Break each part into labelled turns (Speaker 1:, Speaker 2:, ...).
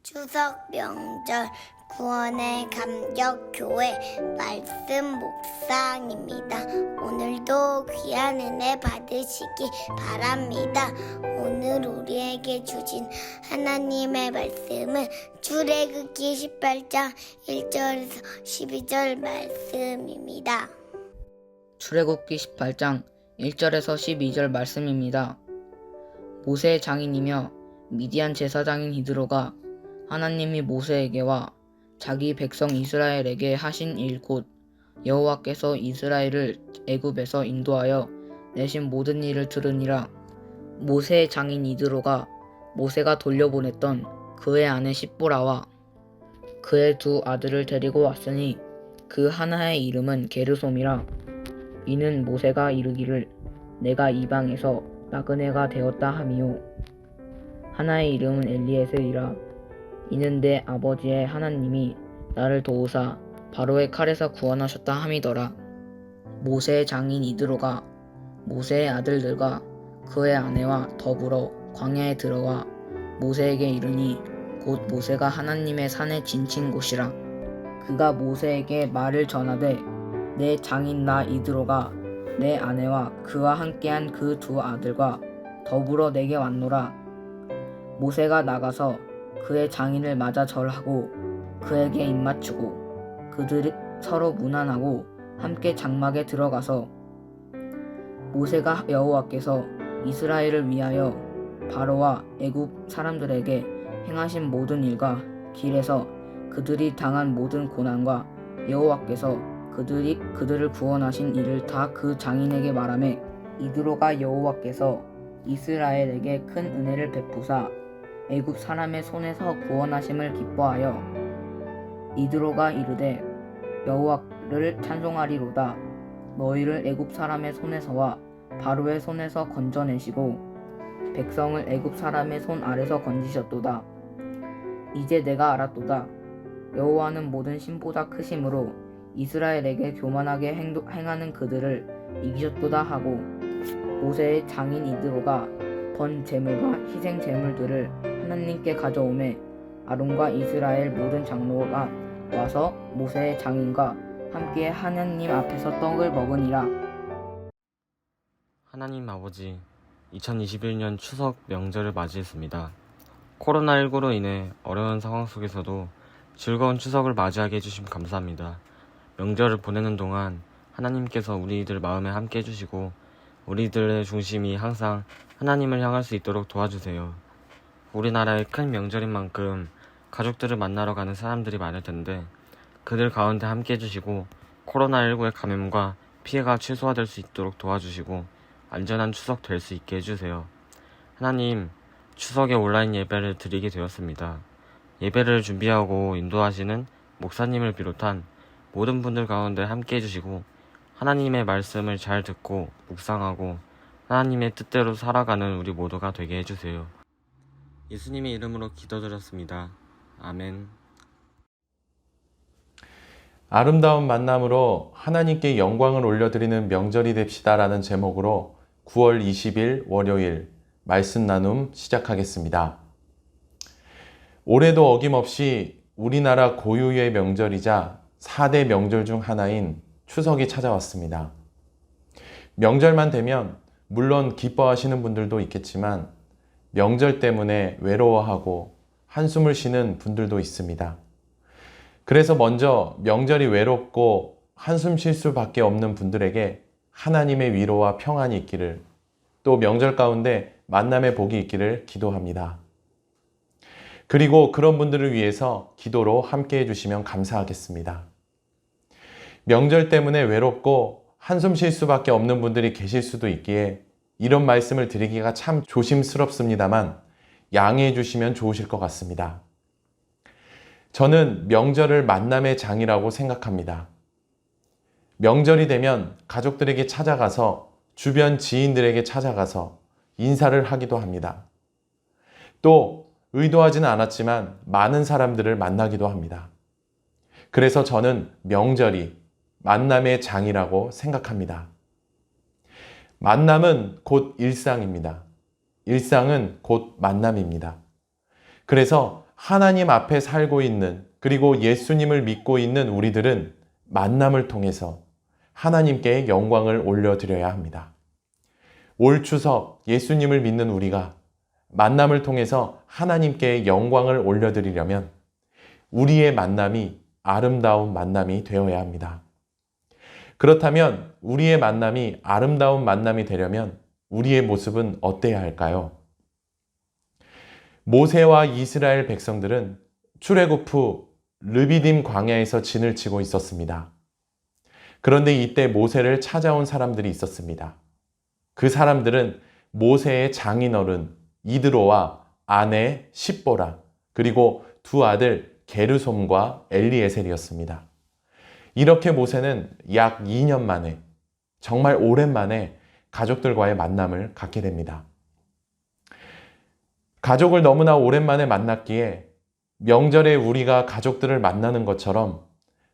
Speaker 1: 추석 명절 구원의 감격 교회 말씀 묵상입니다. 오늘도 귀한 은혜 받으시기 바랍니다. 오늘 우리에게 주신 하나님의 말씀은 출애굽기 18장 1절에서 12절 말씀입니다.
Speaker 2: 출애굽기 18장 1절에서 12절 말씀입니다. 모세의 장인이며 미디안 제사장인 히드로가 하나님이 모세에게와 자기 백성 이스라엘에게 하신 일 곧 여호와께서 이스라엘을 애굽에서 인도하여 내신 모든 일을 들으니라. 모세의 장인 이드로가 모세가 돌려보냈던 그의 아내 십보라와 그의 두 아들을 데리고 왔으니 그 하나의 이름은 게르솜이라. 이는 모세가 이르기를 내가 이방에서 나그네가 되었다 함이요 하나의 이름은 엘리에셀이라. 이는 내 아버지의 하나님이 나를 도우사 바로의 칼에서 구원하셨다 함이더라. 모세의 장인 이드로가 모세의 아들들과 그의 아내와 더불어 광야에 들어와 모세에게 이르니 곧 모세가 하나님의 산에 진친 곳이라. 그가 모세에게 말을 전하되 내 장인 나 이드로가 내 아내와 그와 함께한 그 두 아들과 더불어 내게 왔노라. 모세가 나가서 그의 장인을 맞아 절하고 그에게 입맞추고 그들이 서로 문안하고 함께 장막에 들어가서 모세가 여호와께서 이스라엘을 위하여 바로와 애굽 사람들에게 행하신 모든 일과 길에서 그들이 당한 모든 고난과 여호와께서 그들을 구원하신 일을 다 그 장인에게 말하매 이드로가 여호와께서 이스라엘에게 큰 은혜를 베푸사 애굽 사람의 손에서 구원하심을 기뻐하여 이드로가 이르되 여호와를 찬송하리로다. 너희를 애굽 사람의 손에서와 바로의 손에서 건져내시고 백성을 애굽 사람의 손 아래서 건지셨도다. 이제 내가 알았도다. 여호와는 모든 신보다 크심으로 이스라엘에게 교만하게 행하는 그들을 이기셨도다 하고 모세의 장인 이드로가 번 제물과 희생 제물들을 하나님께 가져오매 아론과 이스라엘 모든 장로가 와서 모세의 장인과 함께 하나님 앞에서 떡을 먹으니라.
Speaker 3: 하나님 아버지, 2021년 추석 명절을 맞이했습니다. 코로나19로 인해 어려운 상황 속에서도 즐거운 추석을 맞이하게 해주심 감사합니다. 명절을 보내는 동안 하나님께서 우리들 마음에 함께 해주시고 우리들의 중심이 항상 하나님을 향할 수 있도록 도와주세요. 우리나라의 큰 명절인 만큼 가족들을 만나러 가는 사람들이 많을 텐데 그들 가운데 함께 해주시고 코로나19의 감염과 피해가 최소화될 수 있도록 도와주시고 안전한 추석 될 수 있게 해주세요. 하나님, 추석에 온라인 예배를 드리게 되었습니다. 예배를 준비하고 인도하시는 목사님을 비롯한 모든 분들 가운데 함께 해주시고 하나님의 말씀을 잘 듣고 묵상하고 하나님의 뜻대로 살아가는 우리 모두가 되게 해주세요. 예수님의 이름으로 기도드렸습니다. 아멘.
Speaker 4: 아름다운 만남으로 하나님께 영광을 올려드리는 명절이 됩시다라는 제목으로 9월 20일 월요일 말씀 나눔 시작하겠습니다. 올해도 어김없이 우리나라 고유의 명절이자 4대 명절 중 하나인 추석이 찾아왔습니다. 명절만 되면 물론 기뻐하시는 분들도 있겠지만 명절 때문에 외로워하고 한숨을 쉬는 분들도 있습니다. 그래서 먼저 명절이 외롭고 한숨 쉴 수밖에 없는 분들에게 하나님의 위로와 평안이 있기를, 또 명절 가운데 만남의 복이 있기를 기도합니다. 그리고 그런 분들을 위해서 기도로 함께 해주시면 감사하겠습니다. 명절 때문에 외롭고 한숨 쉴 수밖에 없는 분들이 계실 수도 있기에 이런 말씀을 드리기가 참 조심스럽습니다만 양해해 주시면 좋으실 것 같습니다. 저는 명절을 만남의 장이라고 생각합니다. 명절이 되면 가족들에게 찾아가서 주변 지인들에게 찾아가서 인사를 하기도 합니다. 또 의도하지는 않았지만 많은 사람들을 만나기도 합니다. 그래서 저는 명절이 만남의 장이라고 생각합니다. 만남은 곧 일상입니다. 일상은 곧 만남입니다. 그래서 하나님 앞에 살고 있는, 그리고 예수님을 믿고 있는 우리들은 만남을 통해서 하나님께 영광을 올려드려야 합니다. 올 추석 예수님을 믿는 우리가 만남을 통해서 하나님께 영광을 올려드리려면 우리의 만남이 아름다운 만남이 되어야 합니다. 그렇다면 우리의 만남이 아름다운 만남이 되려면 우리의 모습은 어때야 할까요? 모세와 이스라엘 백성들은 출애굽 후 르비딤 광야에서 진을 치고 있었습니다. 그런데 이때 모세를 찾아온 사람들이 있었습니다. 그 사람들은 모세의 장인어른 이드로와 아내 십보라, 그리고 두 아들 게르솜과 엘리에셀이었습니다. 이렇게 모세는 약 2년 만에, 정말 오랜만에 가족들과의 만남을 갖게 됩니다. 가족을 너무나 오랜만에 만났기에 명절에 우리가 가족들을 만나는 것처럼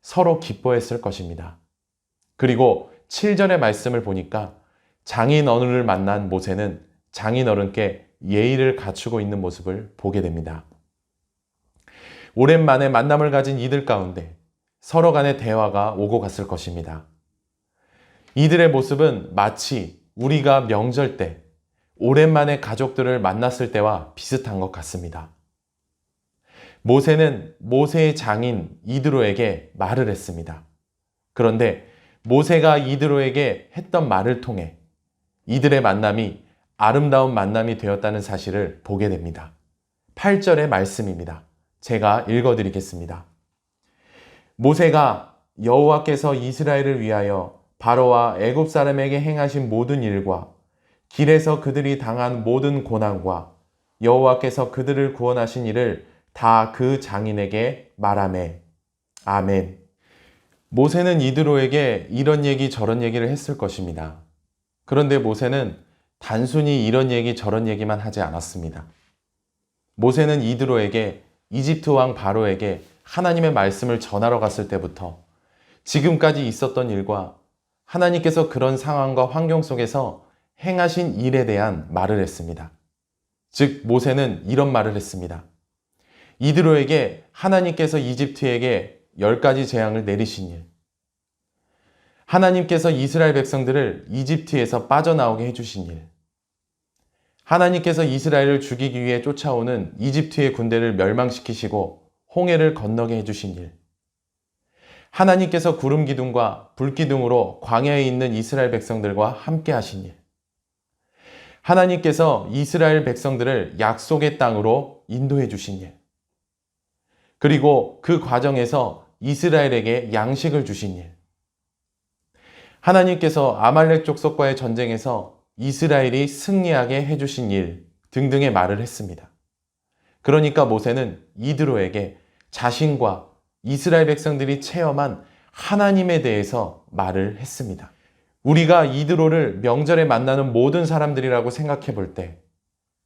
Speaker 4: 서로 기뻐했을 것입니다. 그리고 7절의 말씀을 보니까 장인어른을 만난 모세는 장인어른께 예의를 갖추고 있는 모습을 보게 됩니다. 오랜만에 만남을 가진 이들 가운데 서로 간의 대화가 오고 갔을 것입니다. 이들의 모습은 마치 우리가 명절 때 오랜만에 가족들을 만났을 때와 비슷한 것 같습니다. 모세는 모세의 장인 이드로에게 말을 했습니다. 그런데 모세가 이드로에게 했던 말을 통해 이들의 만남이 아름다운 만남이 되었다는 사실을 보게 됩니다. 8절의 말씀입니다. 제가 읽어드리겠습니다. 모세가 여호와께서 이스라엘을 위하여 바로와 애굽 사람에게 행하신 모든 일과 길에서 그들이 당한 모든 고난과 여호와께서 그들을 구원하신 일을 다 그 장인에게 말하매. 아멘. 모세는 이드로에게 이런 얘기 저런 얘기를 했을 것입니다. 그런데 모세는 단순히 이런 얘기 저런 얘기만 하지 않았습니다. 모세는 이드로에게 이집트 왕 바로에게 하나님의 말씀을 전하러 갔을 때부터 지금까지 있었던 일과 하나님께서 그런 상황과 환경 속에서 행하신 일에 대한 말을 했습니다. 즉 모세는 이런 말을 했습니다. 이드로에게 하나님께서 이집트에게 10가지 재앙을 내리신 일, 하나님께서 이스라엘 백성들을 이집트에서 빠져나오게 해주신 일, 하나님께서 이스라엘을 죽이기 위해 쫓아오는 이집트의 군대를 멸망시키시고 홍해를 건너게 해주신 일, 하나님께서 구름 기둥과 불 기둥으로 광야에 있는 이스라엘 백성들과 함께 하신 일, 하나님께서 이스라엘 백성들을 약속의 땅으로 인도해 주신 일, 그리고 그 과정에서 이스라엘에게 양식을 주신 일, 하나님께서 아말렉 족속과의 전쟁에서 이스라엘이 승리하게 해주신 일 등등의 말을 했습니다. 그러니까 모세는 이드로에게 자신과 이스라엘 백성들이 체험한 하나님에 대해서 말을 했습니다. 우리가 이드로를 명절에 만나는 모든 사람들이라고 생각해 볼 때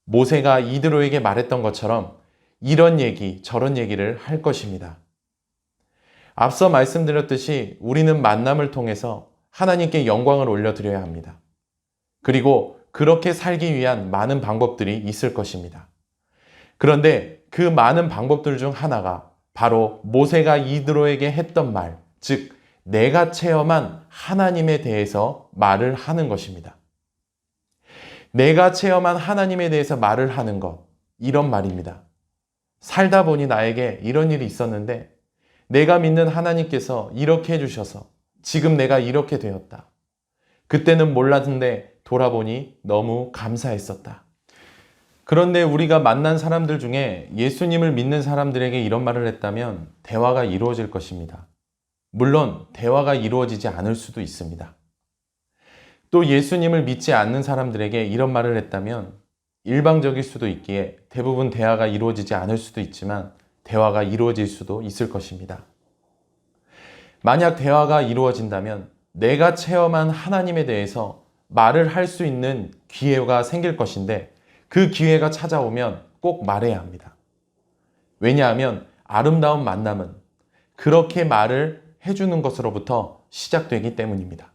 Speaker 4: 모세가 이드로에게 말했던 것처럼 이런 얘기 저런 얘기를 할 것입니다. 앞서 말씀드렸듯이 우리는 만남을 통해서 하나님께 영광을 올려드려야 합니다. 그리고 그렇게 살기 위한 많은 방법들이 있을 것입니다. 그런데 그 많은 방법들 중 하나가 바로 모세가 이드로에게 했던 말, 즉 내가 체험한 하나님에 대해서 말을 하는 것입니다. 내가 체험한 하나님에 대해서 말을 하는 것, 이런 말입니다. 살다 보니 나에게 이런 일이 있었는데 내가 믿는 하나님께서 이렇게 해주셔서 지금 내가 이렇게 되었다. 그때는 몰랐는데 돌아보니 너무 감사했었다. 그런데 우리가 만난 사람들 중에 예수님을 믿는 사람들에게 이런 말을 했다면 대화가 이루어질 것입니다. 물론 대화가 이루어지지 않을 수도 있습니다. 또 예수님을 믿지 않는 사람들에게 이런 말을 했다면 일방적일 수도 있기에 대부분 대화가 이루어지지 않을 수도 있지만 대화가 이루어질 수도 있을 것입니다. 만약 대화가 이루어진다면 내가 체험한 하나님에 대해서 말을 할 수 있는 기회가 생길 것인데 그 기회가 찾아오면 꼭 말해야 합니다. 왜냐하면 아름다운 만남은 그렇게 말을 해주는 것으로부터 시작되기 때문입니다.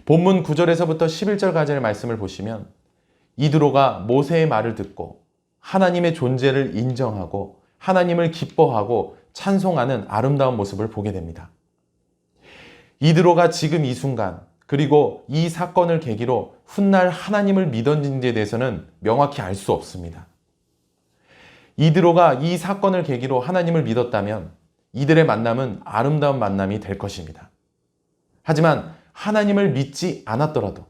Speaker 4: 본문 9절에서부터 11절까지의 말씀을 보시면 이드로가 모세의 말을 듣고 하나님의 존재를 인정하고 하나님을 기뻐하고 찬송하는 아름다운 모습을 보게 됩니다. 이드로가 지금 이 순간 그리고 이 사건을 계기로 훗날 하나님을 믿었는지에 대해서는 명확히 알 수 없습니다. 이드로가 이 사건을 계기로 하나님을 믿었다면 이들의 만남은 아름다운 만남이 될 것입니다. 하지만 하나님을 믿지 않았더라도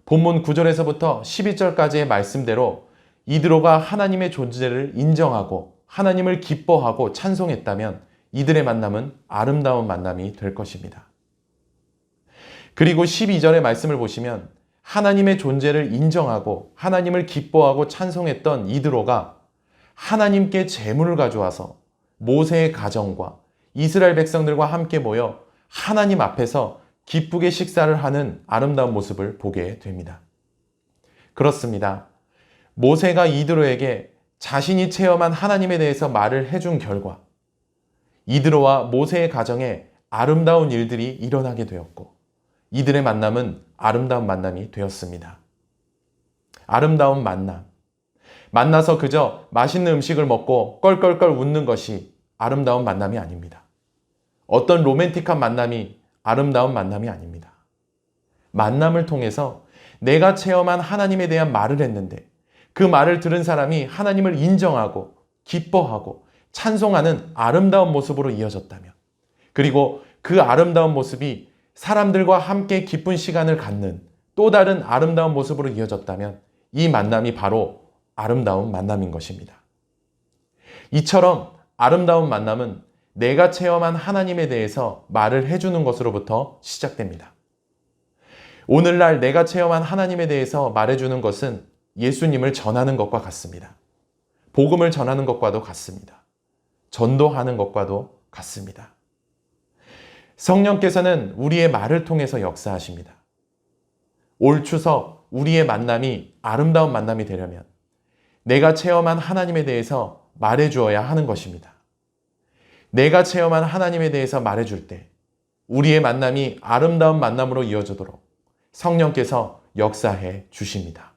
Speaker 4: 본문 9절에서부터 11절까지의 말씀대로 이드로가 하나님의 존재를 인정하고 하나님을 기뻐하고 찬송했다면 이들의 만남은 아름다운 만남이 될 것입니다. 그리고 12절의 말씀을 보시면 하나님의 존재를 인정하고 하나님을 기뻐하고 찬송했던 이드로가 하나님께 제물을 가져와서 모세의 가정과 이스라엘 백성들과 함께 모여 하나님 앞에서 기쁘게 식사를 하는 아름다운 모습을 보게 됩니다. 그렇습니다. 모세가 이드로에게 자신이 체험한 하나님에 대해서 말을 해준 결과 이드로와 모세의 가정에 아름다운 일들이 일어나게 되었고 이들의 만남은 아름다운 만남이 되었습니다. 아름다운 만남. 만나서 그저 맛있는 음식을 먹고 껄껄껄 웃는 것이 아름다운 만남이 아닙니다. 어떤 로맨틱한 만남이 아름다운 만남이 아닙니다. 만남을 통해서 내가 체험한 하나님에 대한 말을 했는데 그 말을 들은 사람이 하나님을 인정하고 기뻐하고 찬송하는 아름다운 모습으로 이어졌다면 그리고 그 아름다운 모습이 사람들과 함께 기쁜 시간을 갖는 또 다른 아름다운 모습으로 이어졌다면 이 만남이 바로 아름다운 만남인 것입니다. 이처럼 아름다운 만남은 내가 체험한 하나님에 대해서 말을 해주는 것으로부터 시작됩니다. 오늘날 내가 체험한 하나님에 대해서 말해주는 것은 예수님을 전하는 것과 같습니다. 복음을 전하는 것과도 같습니다. 전도하는 것과도 같습니다. 성령께서는 우리의 말을 통해서 역사하십니다. 올 추석 우리의 만남이 아름다운 만남이 되려면 내가 체험한 하나님에 대해서 말해주어야 하는 것입니다. 내가 체험한 하나님에 대해서 말해줄 때 우리의 만남이 아름다운 만남으로 이어지도록 성령께서 역사해 주십니다.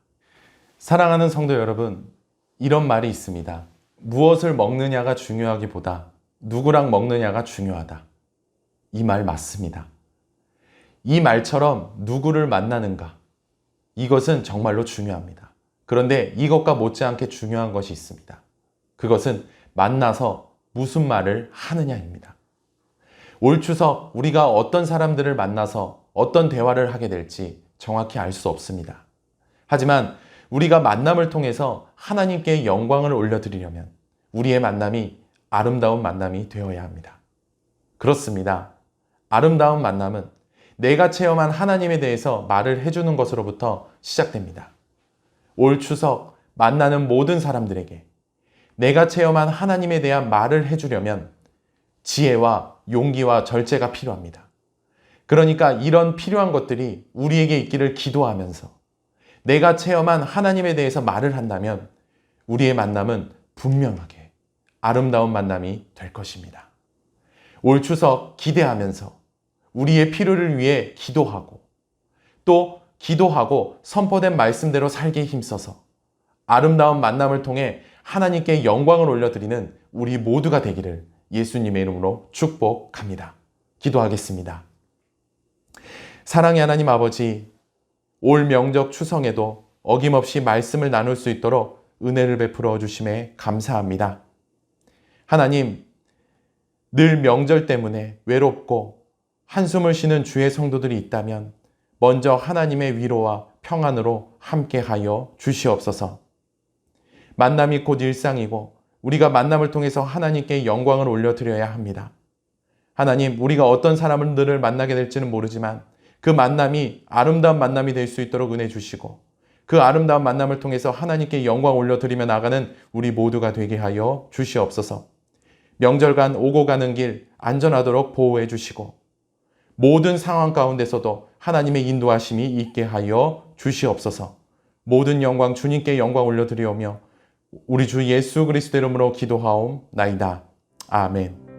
Speaker 4: 사랑하는 성도 여러분, 이런 말이 있습니다. 무엇을 먹느냐가 중요하기보다 누구랑 먹느냐가 중요하다. 이 말 맞습니다. 이 말처럼 누구를 만나는가? 이것은 정말로 중요합니다. 그런데 이것과 못지않게 중요한 것이 있습니다. 그것은 만나서 무슨 말을 하느냐입니다. 올 추석 우리가 어떤 사람들을 만나서 어떤 대화를 하게 될지 정확히 알 수 없습니다. 하지만 우리가 만남을 통해서 하나님께 영광을 올려드리려면 우리의 만남이 아름다운 만남이 되어야 합니다. 그렇습니다. 아름다운 만남은 내가 체험한 하나님에 대해서 말을 해주는 것으로부터 시작됩니다. 올 추석 만나는 모든 사람들에게 내가 체험한 하나님에 대한 말을 해주려면 지혜와 용기와 절제가 필요합니다. 그러니까 이런 필요한 것들이 우리에게 있기를 기도하면서 내가 체험한 하나님에 대해서 말을 한다면 우리의 만남은 분명하게 아름다운 만남이 될 것입니다. 올 추석 기대하면서 우리의 필요를 위해 기도하고 또 기도하고 선포된 말씀대로 살기에 힘써서 아름다운 만남을 통해 하나님께 영광을 올려드리는 우리 모두가 되기를 예수님의 이름으로 축복합니다. 기도하겠습니다. 사랑의 하나님 아버지, 올 명절 추석에도 어김없이 말씀을 나눌 수 있도록 은혜를 베풀어 주심에 감사합니다. 하나님, 늘 명절 때문에 외롭고 한숨을 쉬는 주의 성도들이 있다면 먼저 하나님의 위로와 평안으로 함께하여 주시옵소서. 만남이 곧 일상이고 우리가 만남을 통해서 하나님께 영광을 올려드려야 합니다. 하나님, 우리가 어떤 사람들을 만나게 될지는 모르지만 그 만남이 아름다운 만남이 될 수 있도록 은혜 주시고 그 아름다운 만남을 통해서 하나님께 영광 올려드리며 나가는 우리 모두가 되게 하여 주시옵소서. 명절간 오고 가는 길 안전하도록 보호해 주시고 모든 상황 가운데서도 하나님의 인도하심이 있게 하여 주시옵소서. 모든 영광 주님께 영광 올려드리오며 우리 주 예수 그리스도 이름으로 기도하옵나이다. 아멘.